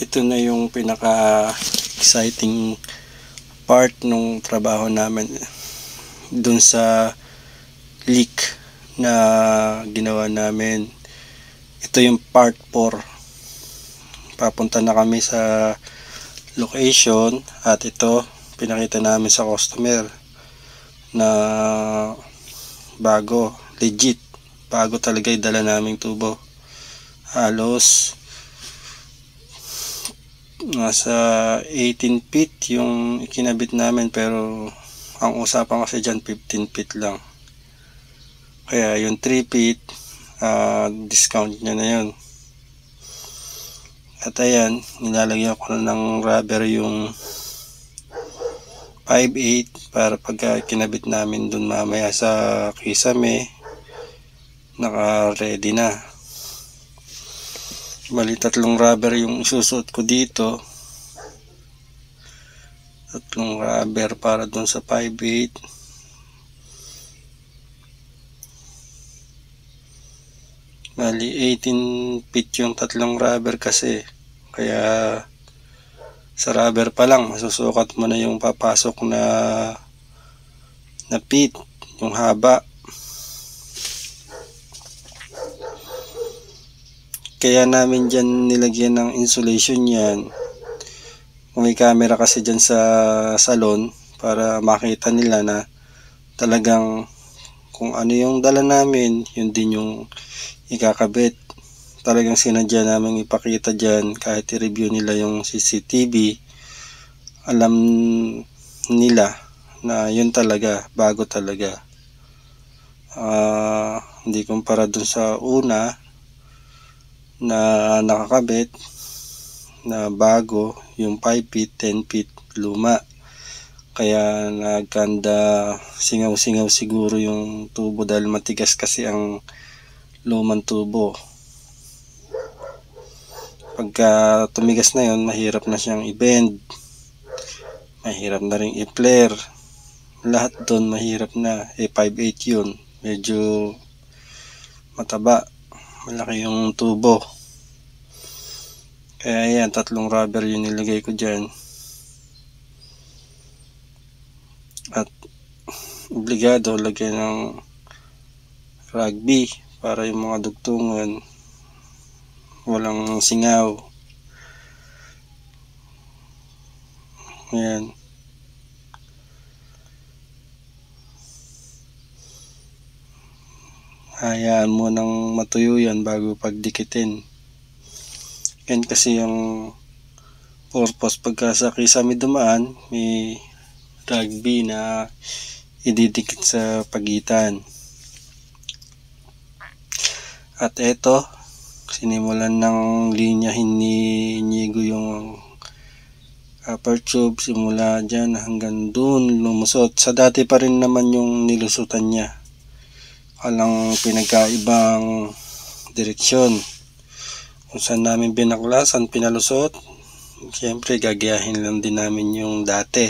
Ito na yung pinaka exciting part ng trabaho namin dun sa leak na ginawa namin. Ito yung part 4. Papunta na kami sa location at ito pinakita namin sa customer na bago, legit bago talaga yung dala naming tubo. Halos nasa 18 feet yung ikinabit namin, pero ang usapan kasi dyan 15 feet lang, kaya yung 3 feet discount nya na yun. At ayan, nilalagyan ko na ng rubber yung 5/8 para pagka kinabit namin dun mamaya sa kisame, naka ready na. Bali 3 rubber yung isusuot ko dito, 3 rubber para dun sa 5/8. Bali 18 feet yung 3 rubber kasi, kaya sa rubber pa lang masusukat mo na yung papasok na feet, yung haba. Kaya namin dyan nilagyan ng insulation yan. May camera kasi dyan sa salon para makita nila na talagang kung ano yung dala namin, yun din yung ikakabit. Talagang sinadya namin ipakita dyan, kahit i-review nila yung CCTV, alam nila na yun talaga, bago talaga. Hindi kumpara dun sa una na nakakabit na bago, yung 5 feet, 10 feet luma, kaya nagkanda singaw-singaw siguro yung tubo dahil matigas kasi ang lumang tubo. Pagka tumigas na yun, mahirap na siyang i-bend, mahirap na rin i-flare, lahat doon mahirap na. 5/8 yun, medyo mataba, malaki yung tubo. Kaya yan, 3 rubber yung nilagay ko dyan. At obligado lagyan ng rugby para yung mga dugtungan walang singaw. Ayan. Hayaan mo nang matuyo yan bago pagdikitin. Yan kasi yung purpose pagka sa kisame dumaan, may rugby na ididikit sa pagitan. At eto, sinimulan ng linya hinigo yung upper tube, simula dyan hanggang dun lumusot. Sa dati pa rin naman yung nilusutan niya, walang pinagkaibang direksyon. Kung saan namin binaklasan, pinalusot, siyempre gagayahin lang din namin yung dati,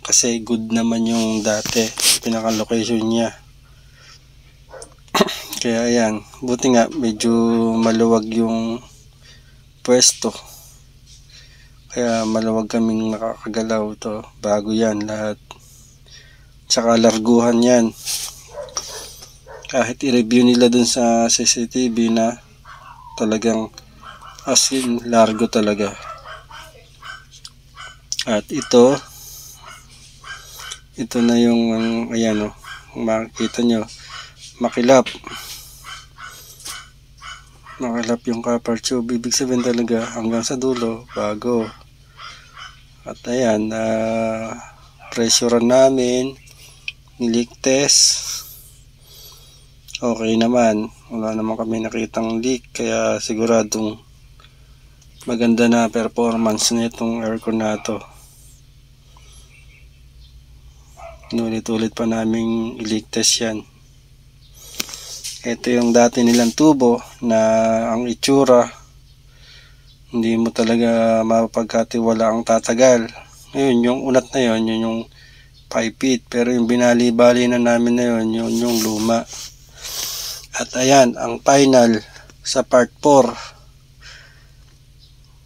kasi good naman yung dati pinaka-location niya. Kaya ayan, buti nga medyo maluwag yung pwesto, kaya maluwag kaming nakakagalaw. To bago yan lahat, tsaka larguhan yan. Kahit i-review nila dun sa CCTV na talagang as in largo talaga. At ito na yung ayan o, makikita nyo, makilap yung copper tube. Ibig sabihin talaga hanggang sa dulo bago. At ayan, pressure namin, leak test, okay naman, wala naman kami nakitang leak, kaya siguradong maganda na performance na itong aircon na to. Nulit-ulit pa naming i-leak test yan. Ito yung dati nilang tubo na ang itsura hindi mo talaga mapagkatiwala ang tatagal. Ngayon yung unat na yun, yun yung 5 feet, pero yung binali-bali na namin na yun, yun yung luma. At ayan, ang final sa part 4.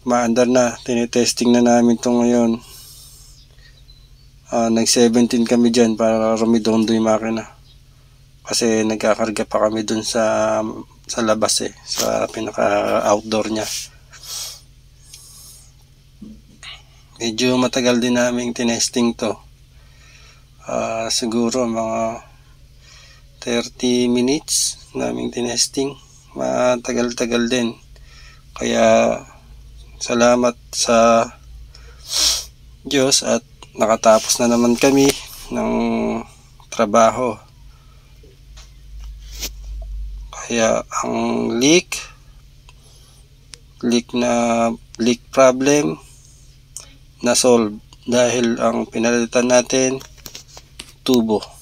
maandar na. Tinitesting na namin to ngayon. Nag 17 kami dyan para rumidondo yung makina. Kasi nagkakarga pa kami dun sa labas sa pinaka outdoor nya. Medyo matagal din namin tinesting to. Siguro mga 30 minutes namin tinesting. Matagal-tagal din. Kaya salamat sa Diyos at nakatapos na naman kami ng trabaho. Kaya ang leak problem na solve dahil ang pinalitan natin tubo.